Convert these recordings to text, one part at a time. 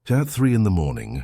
At 3 in the morning,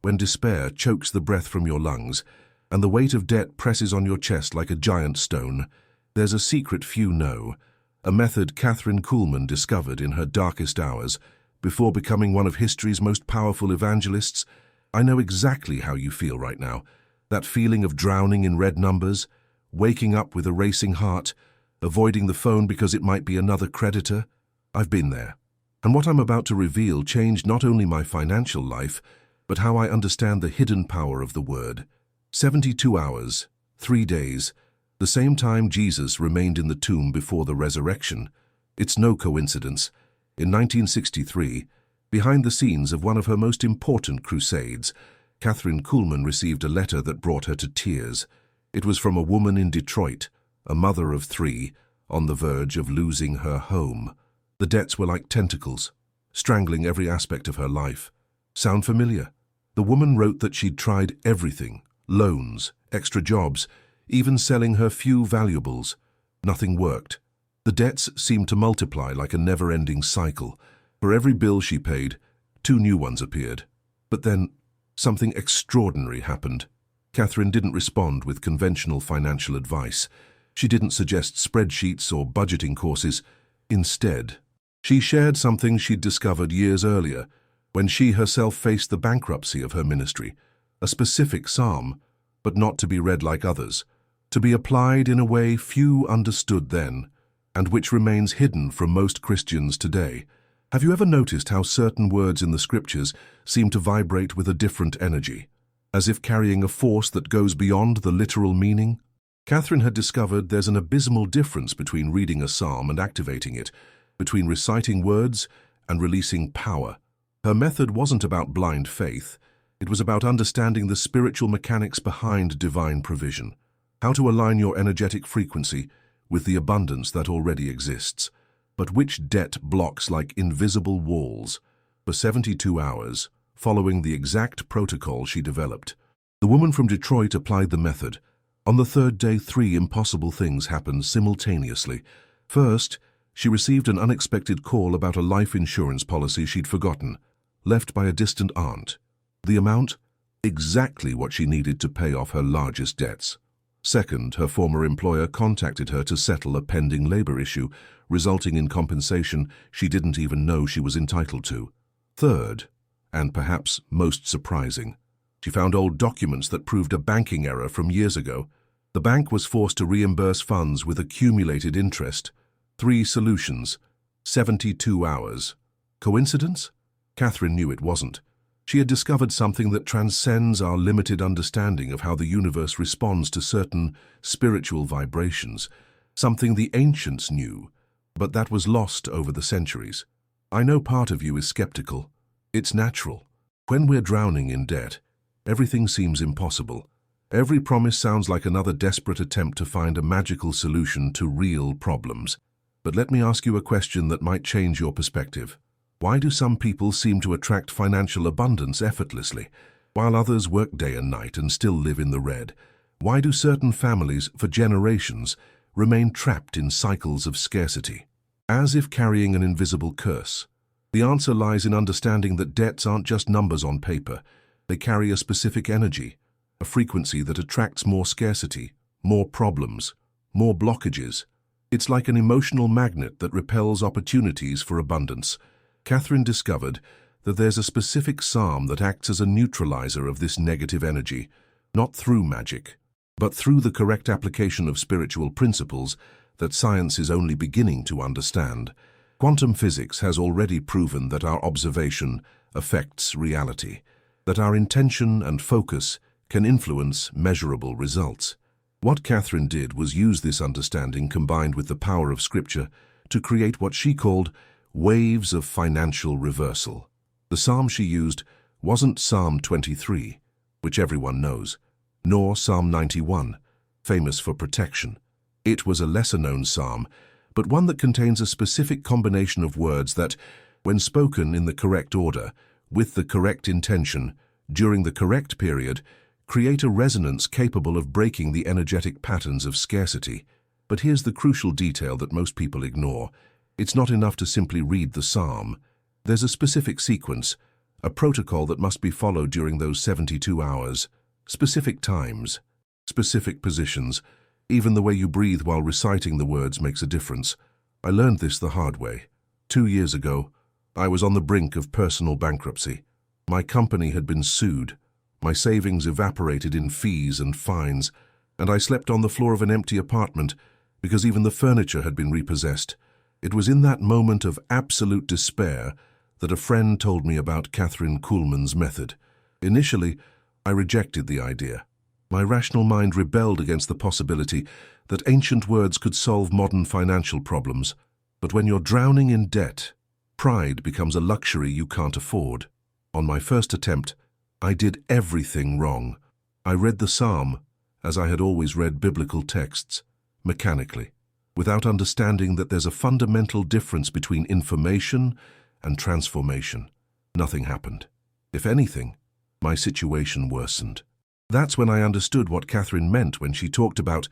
when despair chokes the breath from your lungs and the weight of debt presses on your chest like a giant stone, there's a secret few know, a method Kathryn Kuhlman discovered in her darkest hours before becoming one of history's most powerful evangelists. I know exactly how you feel right now, that feeling of drowning in red numbers, waking up with a racing heart, avoiding the phone because it might be another creditor. I've been there. And what I'm about to reveal changed not only my financial life, but how I understand the hidden power of the word. 72 hours, 3 days, the same time Jesus remained in the tomb before the resurrection. It's no coincidence. In 1963, behind the scenes of one of her most important crusades, Kathryn Kuhlman received a letter that brought her to tears. It was from a woman in Detroit, a mother of 3, on the verge of losing her home. The debts were like tentacles, strangling every aspect of her life. Sound familiar? The woman wrote that she'd tried everything, loans, extra jobs, even selling her few valuables. Nothing worked. The debts seemed to multiply like a never-ending cycle. For every bill she paid, 2 new ones appeared. But then, something extraordinary happened. Kathryn didn't respond with conventional financial advice. She didn't suggest spreadsheets or budgeting courses. Instead, she shared something she'd discovered years earlier, when she herself faced the bankruptcy of her ministry, a specific psalm, but not to be read like others, to be applied in a way few understood then, and which remains hidden from most Christians today. Have you ever noticed how certain words in the scriptures seem to vibrate with a different energy, as if carrying a force that goes beyond the literal meaning? Kathryn had discovered there's an abysmal difference between reading a psalm and activating it, between reciting words and releasing power. Her method wasn't about blind faith. It was about understanding the spiritual mechanics behind divine provision, how to align your energetic frequency with the abundance that already exists, but which debt blocks like invisible walls. For 72 hours, following the exact protocol she developed, the woman from Detroit applied the method. On the 3rd day, 3 impossible things happened simultaneously. First, she received an unexpected call about a life insurance policy she'd forgotten, left by a distant aunt. The amount? Exactly what she needed to pay off her largest debts. Second, her former employer contacted her to settle a pending labor issue, resulting in compensation she didn't even know she was entitled to. Third, and perhaps most surprising, she found old documents that proved a banking error from years ago. The bank was forced to reimburse funds with accumulated interest. 3 solutions, 72 hours. Coincidence? Kathryn knew it wasn't. She had discovered something that transcends our limited understanding of how the universe responds to certain spiritual vibrations, something the ancients knew, but that was lost over the centuries. I know part of you is skeptical. It's natural. When we're drowning in debt, everything seems impossible. Every promise sounds like another desperate attempt to find a magical solution to real problems. But let me ask you a question that might change your perspective. Why do some people seem to attract financial abundance effortlessly, while others work day and night and still live in the red? Why do certain families, for generations, remain trapped in cycles of scarcity, as if carrying an invisible curse? The answer lies in understanding that debts aren't just numbers on paper. They carry a specific energy, a frequency that attracts more scarcity, more problems, more blockages. It's like an emotional magnet that repels opportunities for abundance. Kathryn discovered that there's a specific psalm that acts as a neutralizer of this negative energy, not through magic, but through the correct application of spiritual principles that science is only beginning to understand. Quantum physics has already proven that our observation affects reality, that our intention and focus can influence measurable results. What Kathryn did was use this understanding combined with the power of Scripture to create what she called waves of financial reversal. The psalm she used wasn't Psalm 23, which everyone knows, nor Psalm 91, famous for protection. It was a lesser-known psalm, but one that contains a specific combination of words that, when spoken in the correct order, with the correct intention, during the correct period, create a resonance capable of breaking the energetic patterns of scarcity. But here's the crucial detail that most people ignore. It's not enough to simply read the psalm. There's a specific sequence, a protocol that must be followed during those 72 hours, specific times, specific positions. Even the way you breathe while reciting the words makes a difference. I learned this the hard way. 2 years ago, I was on the brink of personal bankruptcy. My company had been sued. My savings evaporated in fees and fines, and I slept on the floor of an empty apartment because even the furniture had been repossessed. It was in that moment of absolute despair that a friend told me about Kathryn Kuhlman's method. Initially, I rejected the idea. My rational mind rebelled against the possibility that ancient words could solve modern financial problems. But when you're drowning in debt, pride becomes a luxury you can't afford. On my first attempt, I did everything wrong. I read the psalm, as I had always read biblical texts, mechanically, without understanding that there's a fundamental difference between information and transformation. Nothing happened. If anything, my situation worsened. That's when I understood what Kathryn meant when she talked about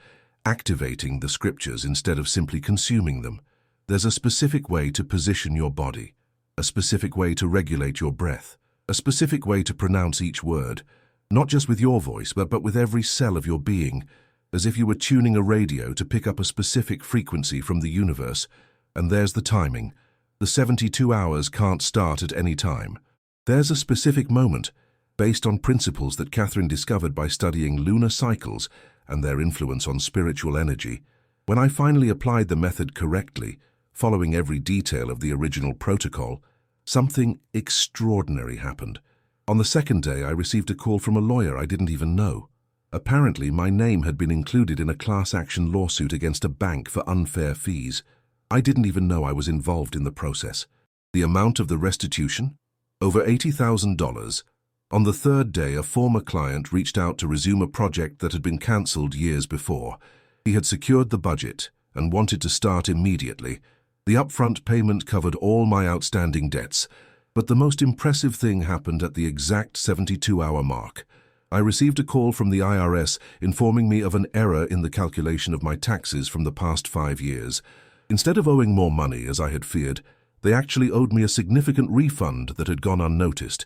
activating the scriptures instead of simply consuming them. There's a specific way to position your body, a specific way to regulate your breath, a specific way to pronounce each word, not just with your voice, but with every cell of your being, as if you were tuning a radio to pick up a specific frequency from the universe. And there's the timing. The 72 hours can't start at any time. There's a specific moment, based on principles that Kathryn discovered by studying lunar cycles and their influence on spiritual energy. When I finally applied the method correctly, following every detail of the original protocol, something extraordinary happened. On the second day, I received a call from a lawyer I didn't even know. Apparently, my name had been included in a class action lawsuit against a bank for unfair fees. I didn't even know I was involved in the process. The amount of the restitution? Over $80,000. On the third day, a former client reached out to resume a project that had been cancelled years before. He had secured the budget and wanted to start immediately. The upfront payment covered all my outstanding debts, but the most impressive thing happened at the exact 72-hour mark. I received a call from the IRS informing me of an error in the calculation of my taxes from the past 5 years. Instead of owing more money, as I had feared, they actually owed me a significant refund that had gone unnoticed.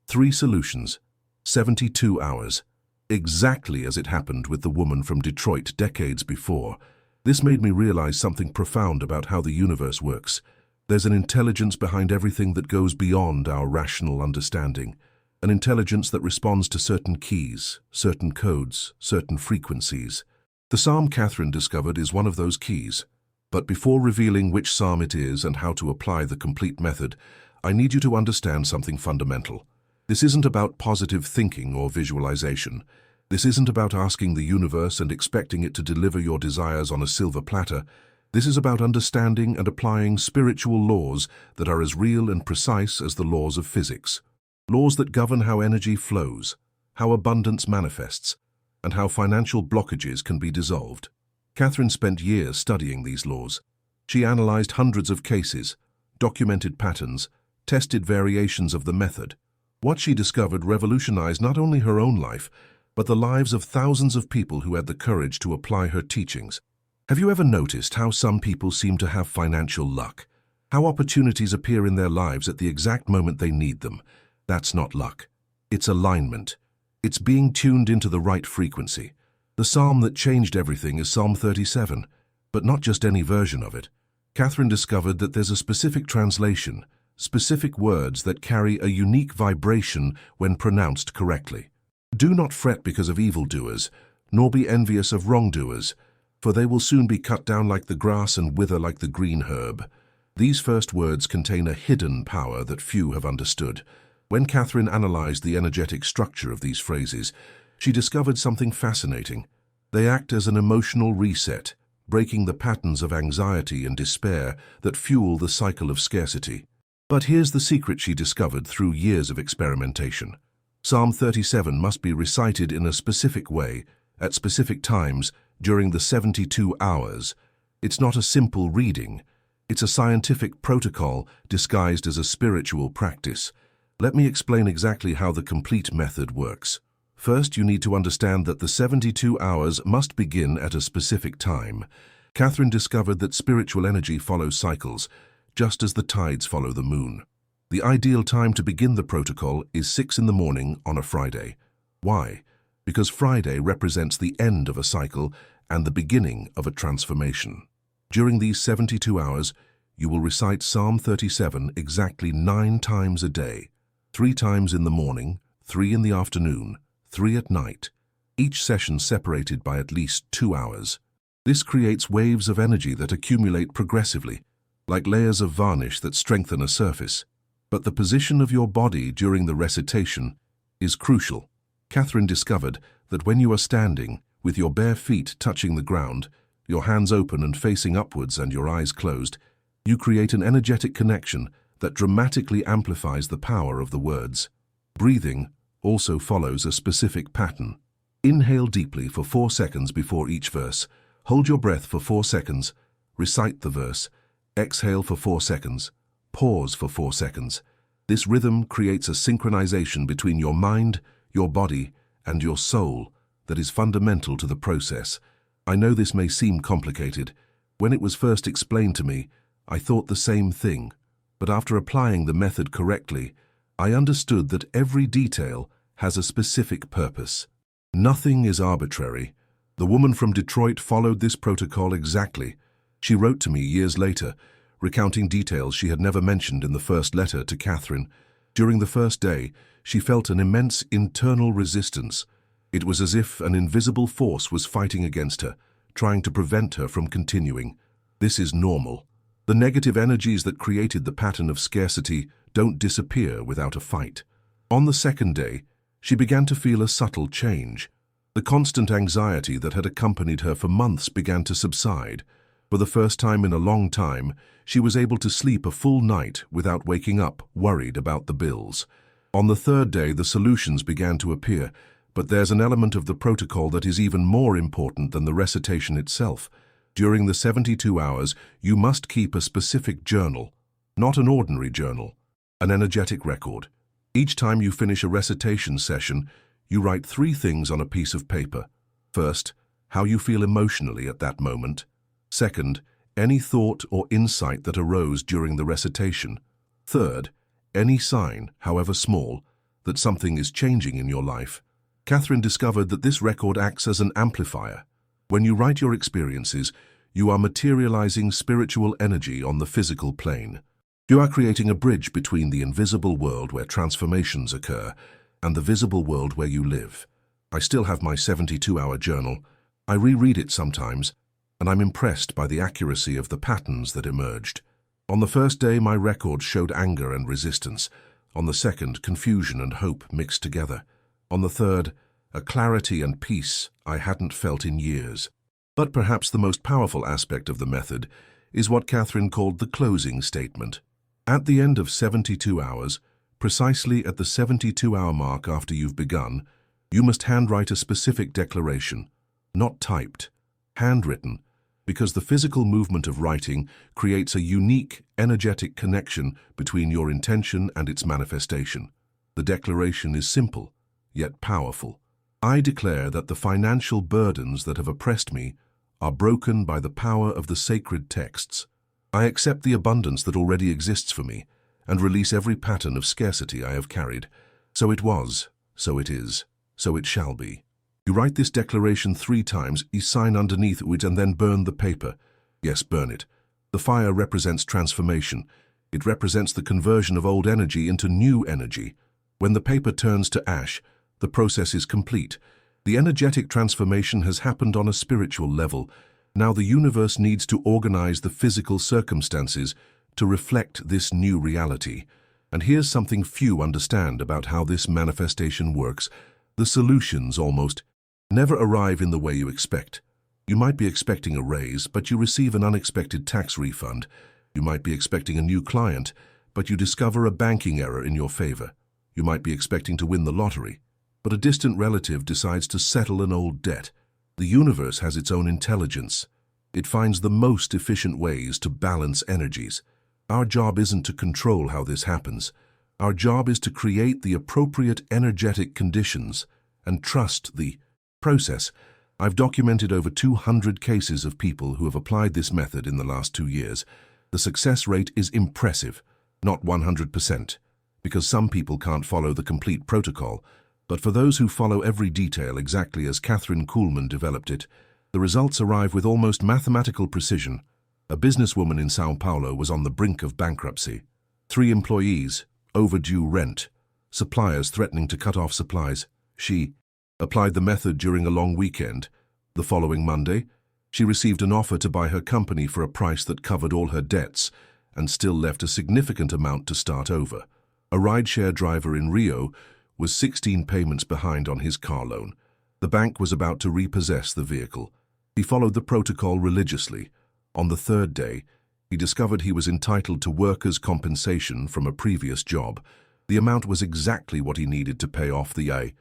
3 solutions, 72 hours. Exactly as it happened with the woman from Detroit decades before. This made me realize something profound about how the universe works. There's an intelligence behind everything that goes beyond our rational understanding. An intelligence that responds to certain keys, certain codes, certain frequencies. The psalm Kathryn discovered is one of those keys. But before revealing which psalm it is and how to apply the complete method, I need you to understand something fundamental. This isn't about positive thinking or visualization. This isn't about asking the universe and expecting it to deliver your desires on a silver platter. This is about understanding and applying spiritual laws that are as real and precise as the laws of physics. Laws that govern how energy flows, how abundance manifests, and how financial blockages can be dissolved. Kathryn spent years studying these laws. She analyzed hundreds of cases, documented patterns, tested variations of the method. What she discovered revolutionized not only her own life, but the lives of thousands of people who had the courage to apply her teachings. Have you ever noticed how some people seem to have financial luck? How opportunities appear in their lives at the exact moment they need them? That's not luck. It's alignment. It's being tuned into the right frequency. The psalm that changed everything is Psalm 37, but not just any version of it. Kathryn discovered that there's a specific translation, specific words that carry a unique vibration when pronounced correctly. Do not fret because of evildoers, nor be envious of wrongdoers, for they will soon be cut down like the grass and wither like the green herb. These first words contain a hidden power that few have understood. When Kathryn analyzed the energetic structure of these phrases, she discovered something fascinating. They act as an emotional reset, breaking the patterns of anxiety and despair that fuel the cycle of scarcity. But here's the secret she discovered through years of experimentation. Psalm 37 must be recited in a specific way, at specific times, during the 72 hours. It's not a simple reading. It's a scientific protocol disguised as a spiritual practice. Let me explain exactly how the complete method works. First, you need to understand that the 72 hours must begin at a specific time. Kathryn discovered that spiritual energy follows cycles, just as the tides follow the moon. The ideal time to begin the protocol is 6 in the morning on a Friday. Why? Because Friday represents the end of a cycle and the beginning of a transformation. During these 72 hours, you will recite Psalm 37 exactly 9 times a day, 3 times in the morning, 3 in the afternoon, 3 at night, each session separated by at least 2 hours. This creates waves of energy that accumulate progressively, like layers of varnish that strengthen a surface. But the position of your body during the recitation is crucial. Kathryn discovered that when you are standing, with your bare feet touching the ground, your hands open and facing upwards and your eyes closed, you create an energetic connection that dramatically amplifies the power of the words. Breathing also follows a specific pattern. Inhale deeply for 4 seconds before each verse. Hold your breath for 4 seconds. Recite the verse. Exhale for 4 seconds. Pause for 4 seconds. This rhythm creates a synchronization between your mind, your body, and your soul that is fundamental to the process. I know this may seem complicated. When it was first explained to me, I thought the same thing. But after applying the method correctly, I understood that every detail has a specific purpose. Nothing is arbitrary. The woman from Detroit followed this protocol exactly. She wrote to me years later, recounting details she had never mentioned in the first letter to Kathryn. During the first day, she felt an immense internal resistance. It was as if an invisible force was fighting against her, trying to prevent her from continuing. This is normal. The negative energies that created the pattern of scarcity don't disappear without a fight. On the second day, she began to feel a subtle change. The constant anxiety that had accompanied her for months began to subside. For the first time in a long time, she was able to sleep a full night without waking up worried about the bills. On the third day, the solutions began to appear, but there's an element of the protocol that is even more important than the recitation itself. During the 72 hours, you must keep a specific journal, not an ordinary journal, an energetic record. Each time you finish a recitation session, you write 3 things on a piece of paper. First, how you feel emotionally at that moment. Second, any thought or insight that arose during the recitation. Third, any sign, however small, that something is changing in your life. Kathryn discovered that this record acts as an amplifier. When you write your experiences, you are materializing spiritual energy on the physical plane. You are creating a bridge between the invisible world where transformations occur and the visible world where you live. I still have my 72-hour journal. I reread it sometimes, and I'm impressed by the accuracy of the patterns that emerged. On the first day, my record showed anger and resistance. On the second, confusion and hope mixed together. On the third, a clarity and peace I hadn't felt in years. But perhaps the most powerful aspect of the method is what Kathryn called the closing statement. At the end of 72 hours, precisely at the 72-hour mark after you've begun, you must handwrite a specific declaration, not typed, handwritten, because the physical movement of writing creates a unique, energetic connection between your intention and its manifestation. The declaration is simple, yet powerful. I declare that the financial burdens that have oppressed me are broken by the power of the sacred texts. I accept the abundance that already exists for me and release every pattern of scarcity I have carried. So it was, so it is, so it shall be. You write this declaration 3 times, you sign underneath it and then burn the paper. Yes, burn it. The fire represents transformation. It represents the conversion of old energy into new energy. When the paper turns to ash, the process is complete. The energetic transformation has happened on a spiritual level. Now the universe needs to organize the physical circumstances to reflect this new reality. And here's something few understand about how this manifestation works. The solutions almost never arrive in the way you expect. You might be expecting a raise, but you receive an unexpected tax refund. You might be expecting a new client, but you discover a banking error in your favor. You might be expecting to win the lottery, but a distant relative decides to settle an old debt. The universe has its own intelligence. It finds the most efficient ways to balance energies. Our job isn't to control how this happens. Our job is to create the appropriate energetic conditions and trust the process. I've documented over 200 cases of people who have applied this method in the last 2 years. The success rate is impressive. not 100%, because some people can't follow the complete protocol, but for those who follow every detail exactly as Kathryn Kuhlman developed it, the results arrive with almost mathematical precision. A businesswoman in Sao Paulo was on the brink of bankruptcy. 3 employees, overdue rent, suppliers threatening to cut off supplies. She applied the method during a long weekend. The following Monday, she received an offer to buy her company for a price that covered all her debts and still left a significant amount to start over. A rideshare driver in Rio was 16 payments behind on his car loan. The bank was about to repossess the vehicle. He followed the protocol religiously. On the 3rd day, he discovered he was entitled to workers' compensation from a previous job. The amount was exactly what he needed to pay off the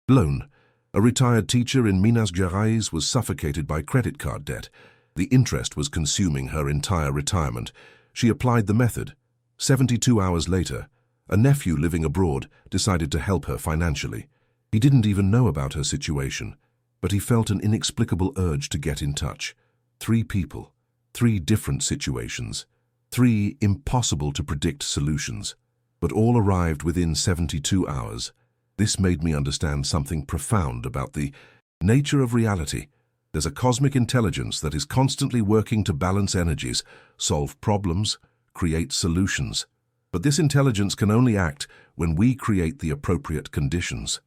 loan. A retired teacher in Minas Gerais was suffocated by credit card debt. The interest was consuming her entire retirement. She applied the method. 72 hours later, a nephew living abroad decided to help her financially. He didn't even know about her situation, but he felt an inexplicable urge to get in touch. 3 people, 3 different situations, 3 impossible-to-predict solutions, but all arrived within 72 hours. This made me understand something profound about the nature of reality. There's a cosmic intelligence that is constantly working to balance energies, solve problems, create solutions. But this intelligence can only act when we create the appropriate conditions.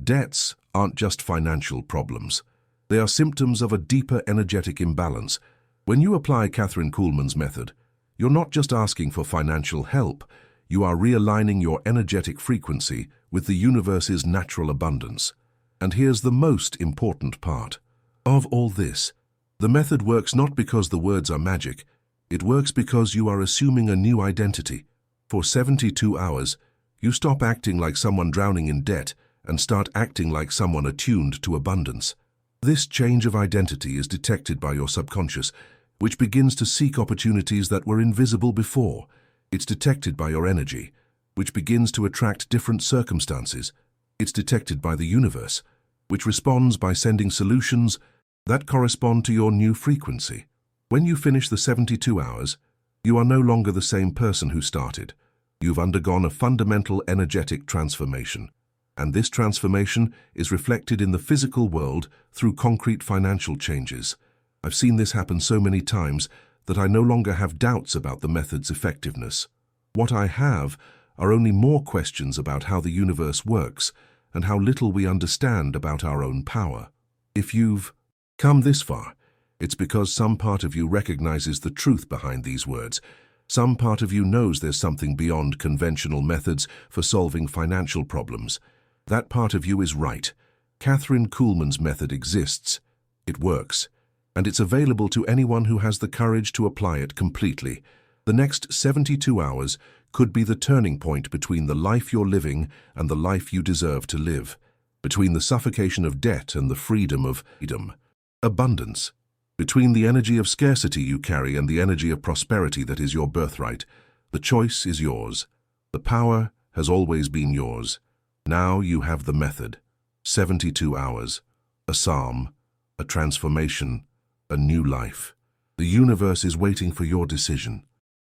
Debts aren't just financial problems. They are symptoms of a deeper energetic imbalance. When you apply Kathryn Kuhlman's method, you're not just asking for financial help, you are realigning your energetic frequency with the universe's natural abundance. And here's the most important part of all this. The method works not because the words are magic. It works because you are assuming a new identity. For 72 hours, you stop acting like someone drowning in debt and start acting like someone attuned to abundance. This change of identity is detected by your subconscious, which begins to seek opportunities that were invisible before. It's detected by your energy, which begins to attract different circumstances. It's detected by the universe, which responds by sending solutions that correspond to your new frequency. When you finish the 72 hours, you are no longer the same person who started. You've undergone a fundamental energetic transformation, and this transformation is reflected in the physical world through concrete financial changes. I've seen this happen so many times that I no longer have doubts about the method's effectiveness. What I have are only more questions about how the universe works and how little we understand about our own power. If you've come this far, it's because some part of you recognizes the truth behind these words. Some part of you knows there's something beyond conventional methods for solving financial problems. That part of you is right. Kathryn Kuhlman's method exists. It works. And it's available to anyone who has the courage to apply it completely. The next 72 hours could be the turning point between the life you're living and the life you deserve to live, between the suffocation of debt and the freedom of abundance, between the energy of scarcity you carry and the energy of prosperity that is your birthright. The choice is yours. The power has always been yours. Now you have the method. 72 hours, a psalm, a transformation, a new life. The universe is waiting for your decision.